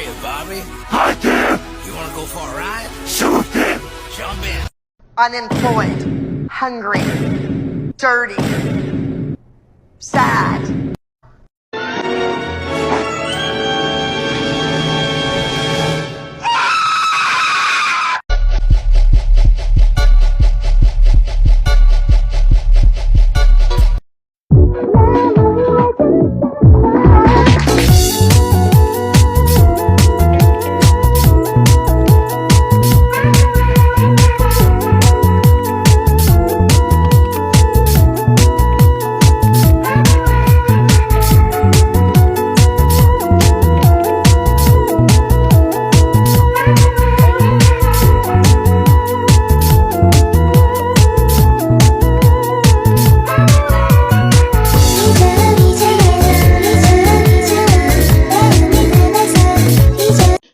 you, Bobby? Hi there! You wanna go for a ride? Sure thing! Jump in. Unemployed, hungry, dirty, sad.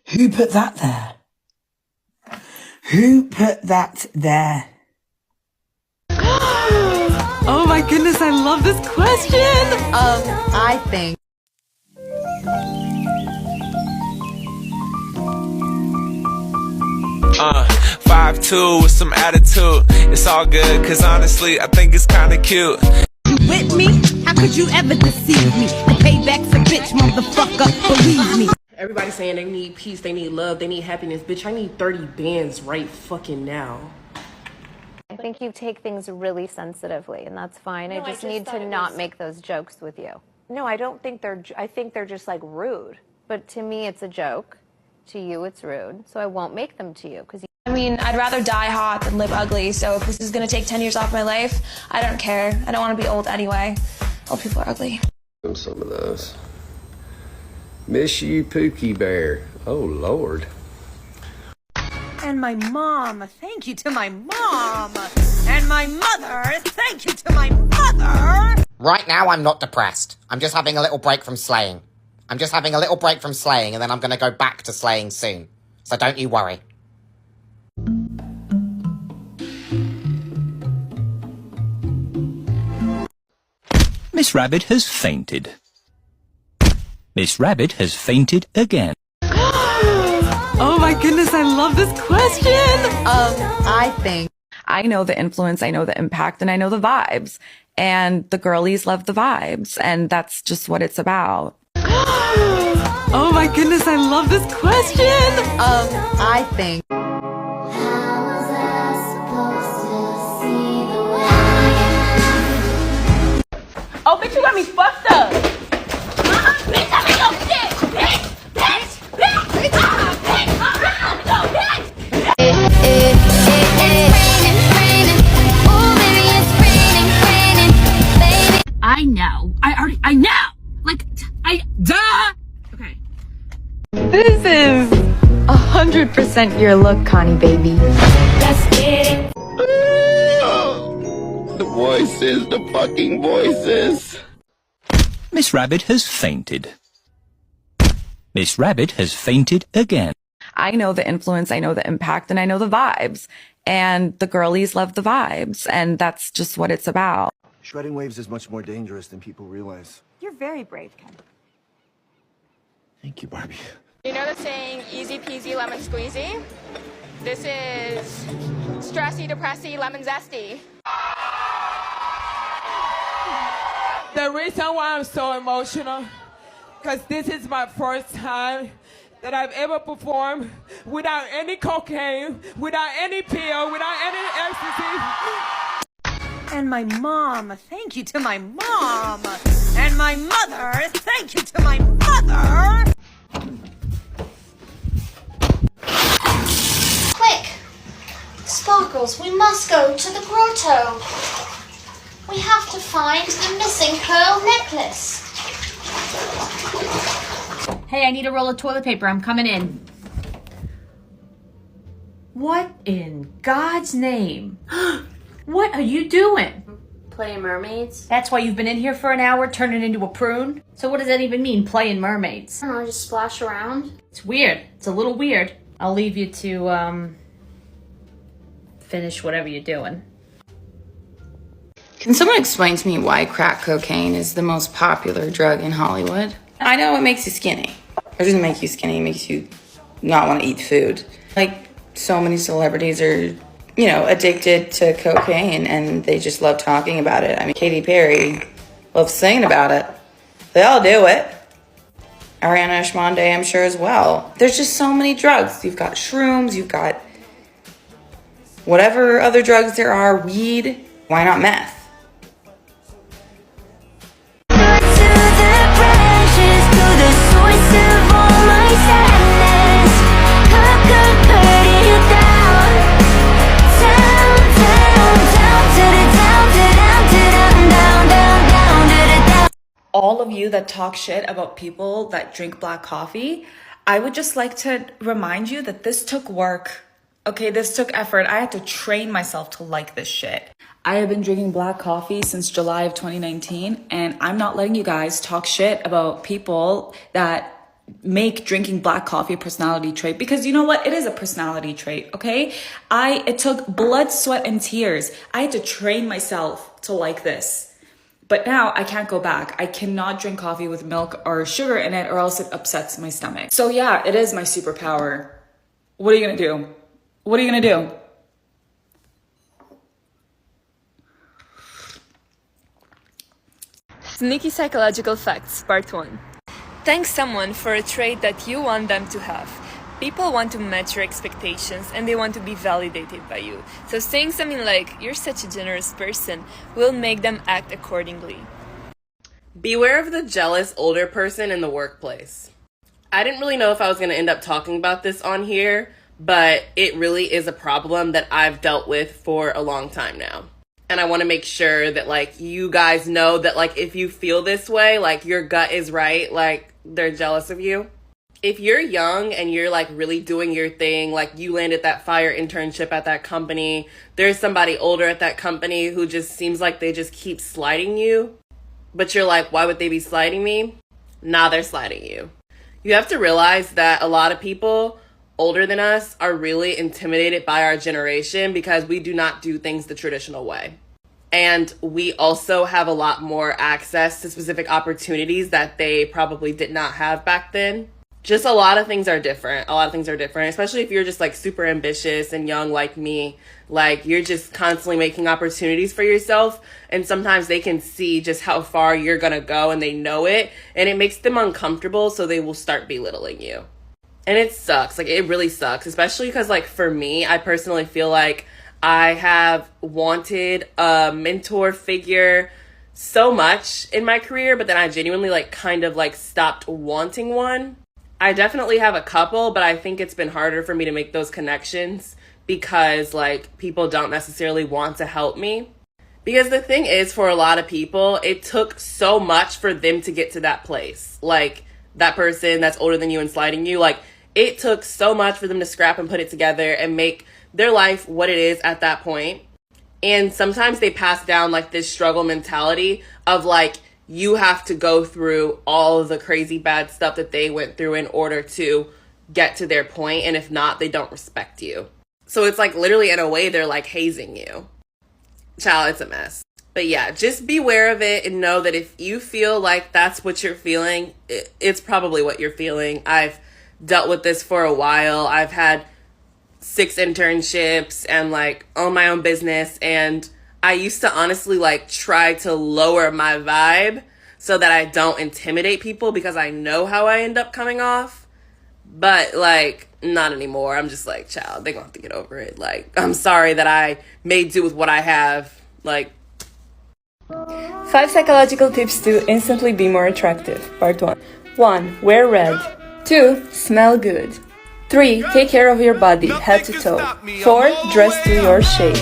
Who put that there? Who put that there? Oh my goodness, I love this question. I think. Uh, 5'2" with some attitude. It's all good, cause honestly, I think it's kinda cute. You with me? How could you ever deceive me? The payback's a bitch, motherfucker, believe me. Everybody's saying they need peace, they need love, they need happiness. Bitch, I need 30 bands right fucking now. I think you take things really sensitively, and that's fine. I just need to not make those jokes with you. No, I don't think I think they're just like rude. But to me, it's a joke. To you, it's rude. So I won't make them to you because I mean, I'd rather die hot than live ugly. So if this is gonna take 10 years off my life, I don't care. I don't want to be old anyway. Old people are ugly. Some of those. Miss you, Pookie Bear. Oh, Lord. And my mom, thank you to my mom. And my mother, thank you to my mother. Right now, I'm not depressed. I'm just having a little break from slaying. I'm just having a little break from slaying, and then I'm gonna go back to slaying soon. So don't you worry. Miss Rabbit has fainted. Miss Rabbit has fainted again. Oh my goodness, I love this question. I think. I know the influence, I know the impact, and I know the vibes. And the girlies love the vibes, and that's just what it's about. Oh my goodness, I love this question. I think. Oh, bitch, you got me fucked up. Bitch, I mean, oh shit. Bitch, bitch, bitch, bitch, I know. I know. Like, duh. Okay. This is 100% your look, Connie baby. Let's get it. The voices, the fucking voices. Miss Rabbit has fainted. Miss Rabbit has fainted again. I know the influence, I know the impact, and I know the vibes. And the girlies love the vibes, and that's just what it's about. Shredding waves is much more dangerous than people realize. You're very brave, Ken. Thank you, Barbie. You know the saying, easy peasy lemon squeezy? This is stressy depressy lemon zesty. The reason why I'm so emotional, because this is my first time that I've ever performed without any cocaine, without any pill, without any ecstasy. And my mom, thank you to my mom. And my mother, thank you to my mother. Quick! Sparkles, we must go to the grotto. We have to find the missing pearl necklace. Hey, I need a roll of toilet paper. I'm coming in. What in God's name? What are you doing? Playing mermaids? That's why you've been in here for an hour, turning into a prune? So what does that even mean, playing mermaids? I don't know, just splash around. It's weird. It's a little weird. I'll leave you to, finish whatever you're doing. Can someone explain to me why crack cocaine is the most popular drug in Hollywood? I know it makes you skinny, It doesn't make you skinny, it makes you not want to eat food. Like, so many celebrities are, you know, addicted to cocaine and they just love talking about it. I mean, Katy Perry loves singing about it. They all do it. Ariana Ashmonde, I'm sure, as well. There's just so many drugs. You've got shrooms, you've got whatever other drugs there are, weed. Why not meth? All of you that talk shit about people that drink black coffee, I would just like to remind you that this took work. Okay, this took effort. I had to train myself to like this shit. I have been drinking black coffee since July of 2019, and I'm not letting you guys talk shit about people that make drinking black coffee a personality trait, because you know what? It is a personality trait, okay? It took blood, sweat, and tears. I had to train myself to like this. But now I can't go back. I cannot drink coffee with milk or sugar in it or else it upsets my stomach. So yeah, it is my superpower. What are you gonna do? What are you gonna do? Sneaky psychological facts, part 1. Thank someone for a trait that you want them to have. People want to match your expectations and they want to be validated by you. So saying something like, "You're such a generous person," will make them act accordingly. Beware of the jealous older person in the workplace. I didn't really know if I was going to end up talking about this on here, but it really is a problem that I've dealt with for a long time now. And I want to make sure that, like, you guys know that, like, if you feel this way, like, your gut is right, like, they're jealous of you. If you're young and you're, like, really doing your thing, like, you landed that fire internship at that company, there's somebody older at that company who just seems like they just keep slighting you, but you're like, why would they be slighting me? Nah, they're slighting you. You have to realize that a lot of people older than us are really intimidated by our generation because we do not do things the traditional way. And we also have a lot more access to specific opportunities that they probably did not have back then. Just a lot of things are different. A lot of things are different, especially if you're just like super ambitious and young like me. Like, you're just constantly making opportunities for yourself. And sometimes they can see just how far you're going to go and they know it. And it makes them uncomfortable. So they will start belittling you. And it sucks. Like, it really sucks, especially because, like, for me, I personally feel like I have wanted a mentor figure so much in my career, but then I genuinely, like, kind of, like, stopped wanting one. I definitely have a couple, but I think it's been harder for me to make those connections because, like, people don't necessarily want to help me. Because the thing is, for a lot of people, it took so much for them to get to that place. Like, that person that's older than you and slighting you, like, it took so much for them to scrap and put it together and make their life what it is at that point. And sometimes they pass down, like, this struggle mentality of, like, you have to go through all of the crazy bad stuff that they went through in order to get to their point. And if not, they don't respect you. So it's like literally in a way they're like hazing you. Child, it's a mess. But yeah, just beware of it and know that if you feel like that's what you're feeling, it's probably what you're feeling. I've dealt with this for a while. I've had 6 internships and like own my own business, and I used to honestly like try to lower my vibe so that I don't intimidate people because I know how I end up coming off. But like, not anymore. I'm just like, child, they're gonna have to get over it. Like, I'm sorry that I made do with what I have. Like, 5 psychological tips to instantly be more attractive. Part 1. 1. Wear red. 2. Smell good. 3. Take care of your body, head to toe. 4. Dress to your shape.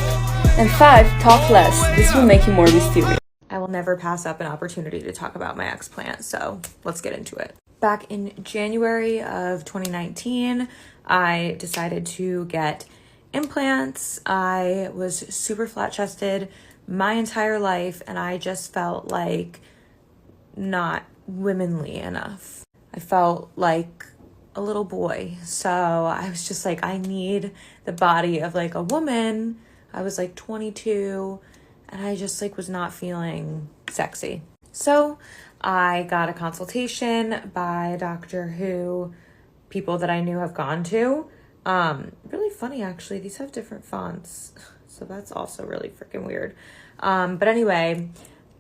And 5. Talk less. This will make you more mysterious. I will never pass up an opportunity to talk about my ex-plant, so let's get into it. Back in January of 2019, I decided to get implants. I was super flat-chested my entire life, and I just felt like not womanly enough. I felt like a little boy, so I was just like, I need the body of like a woman. I was like 22, and I just like was not feeling sexy. So I got a consultation by a doctor who people that I knew have gone to. Really funny, actually. These have different fonts, so that's also really freaking weird. But anyway,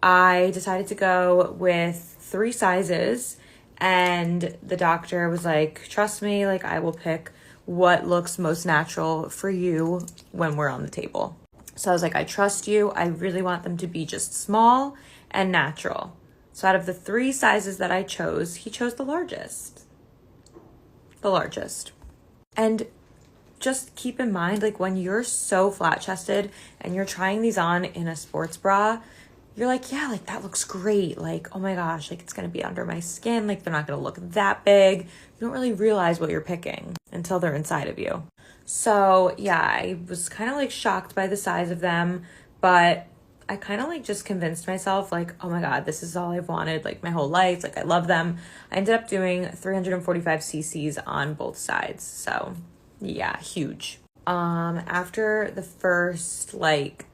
I decided to go with 3 sizes, and the doctor was like, trust me, like I will pick what looks most natural for you when we're on the table. So I was like, I trust you. I really want them to be just small and natural. So out of the 3 sizes that I chose, he chose the largest. The largest. And just keep in mind, like when you're so flat chested and you're trying these on in a sports bra, you're like, yeah, like that looks great. Like, oh my gosh, like it's going to be under my skin. Like they're not going to look that big. You don't really realize what you're picking until they're inside of you. So yeah, I was kind of like shocked by the size of them, but I kind of like just convinced myself like, oh my God, this is all I've wanted like my whole life. Like I love them. I ended up doing 345 cc's on both sides. So yeah, huge. After the first like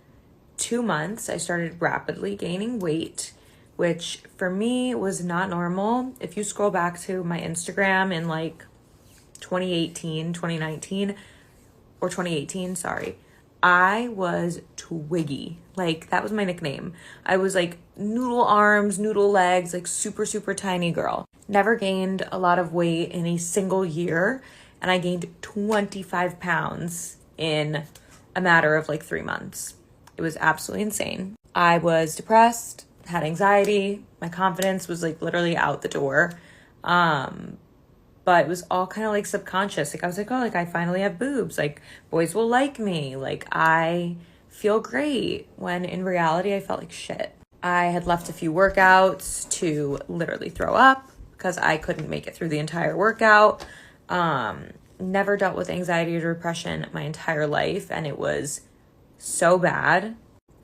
2 months, I started rapidly gaining weight, which for me was not normal. If you scroll back to my Instagram in like 2018, sorry, I was twiggy. Like that was my nickname. I was like noodle arms, noodle legs, like super, super tiny girl. Never gained a lot of weight in a single year. And I gained 25 pounds in a matter of like 3 months. It was absolutely insane. I was depressed, had anxiety. My confidence was like literally out the door. But it was all kind of like subconscious. Like I was like, oh, like I finally have boobs. Like boys will like me. Like I feel great. When in reality, I felt like shit. I had left a few workouts to literally throw up because I couldn't make it through the entire workout. Never dealt with anxiety or depression my entire life, and it was so bad.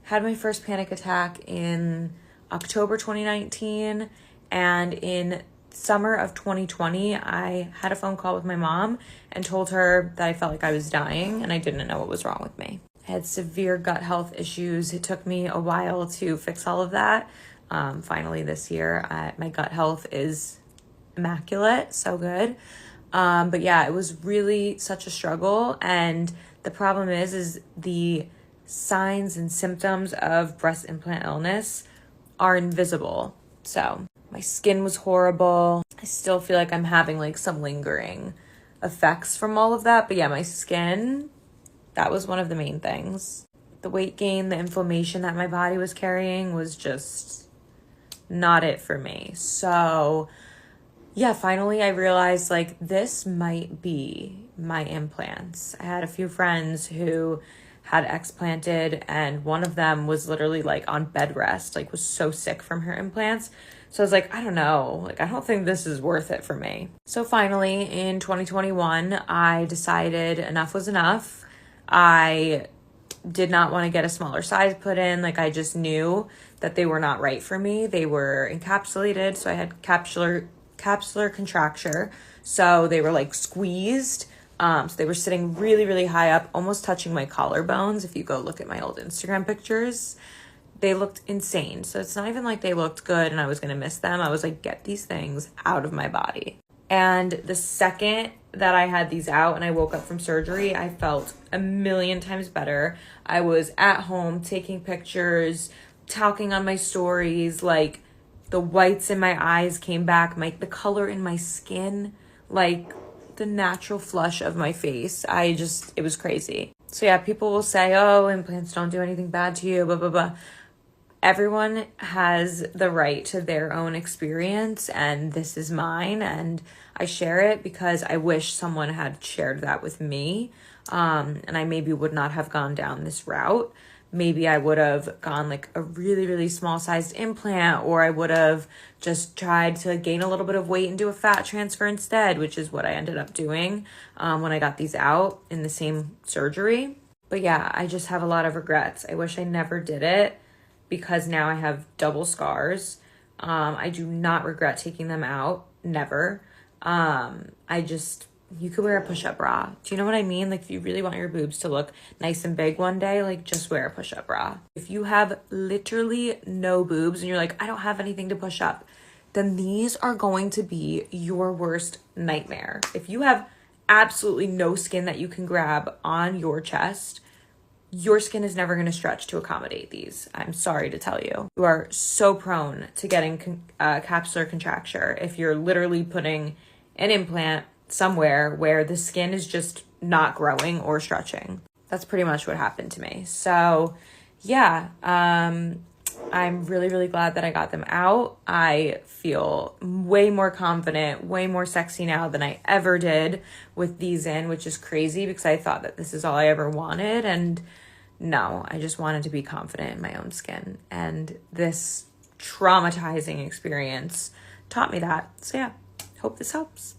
Had my first panic attack in October 2019, and in summer of 2020, I had a phone call with my mom and told her that I felt like I was dying and I didn't know what was wrong with me. I had severe gut health issues. It took me a while to fix all of that. Finally this year, my gut health is immaculate, so good. But yeah, it was really such a struggle. And the problem is the signs and symptoms of breast implant illness are invisible. So my skin was horrible. I still feel like I'm having like some lingering effects from all of that. But yeah, my skin, that was one of the main things. The weight gain, the inflammation that my body was carrying was just not it for me. So yeah, finally I realized like this might be my implants. I had a few friends who had explanted, and one of them was literally like on bed rest, like was so sick from her implants. So I was like, I don't know, like I don't think this is worth it for me. So finally in 2021, I decided enough was enough. I did not want to get a smaller size put in. Like I just knew that they were not right for me. They were encapsulated, so I had capsular contracture, so they were like squeezed. So they were sitting really, really high up, almost touching my collarbones. If you go look at my old Instagram pictures, they looked insane. So it's not even like they looked good and I was gonna miss them. I was like, get these things out of my body. And the second that I had these out and I woke up from surgery, I felt a million times better. I was at home taking pictures, talking on my stories, like the whites in my eyes came back, the color in my skin, like the natural flush of my face. It was crazy. So yeah, people will say, oh, implants don't do anything bad to you, blah, blah, blah. Everyone has the right to their own experience, and this is mine, and I share it because I wish someone had shared that with me. And I maybe would not have gone down this route. Maybe I would have gone like a really, really small sized implant, or I would have just tried to gain a little bit of weight and do a fat transfer instead, which is what I ended up doing when I got these out in the same surgery. But yeah, I just have a lot of regrets. I wish I never did it because now I have double scars. I do not regret taking them out. Never. You could wear a push-up bra. Do you know what I mean? Like if you really want your boobs to look nice and big one day, like just wear a push-up bra. If you have literally no boobs and you're like, I don't have anything to push up, then these are going to be your worst nightmare. If you have absolutely no skin that you can grab on your chest, your skin is never going to stretch to accommodate these. I'm sorry to tell you. You are so prone to getting capsular contracture if you're literally putting an implant somewhere where the skin is just not growing or stretching. That's pretty much what happened to me. So yeah, I'm really, really glad that I got them out. I feel way more confident, way more sexy now than I ever did with these in, which is crazy because I thought that this is all I ever wanted. And no, I just wanted to be confident in my own skin. And this traumatizing experience taught me that. So yeah, hope this helps.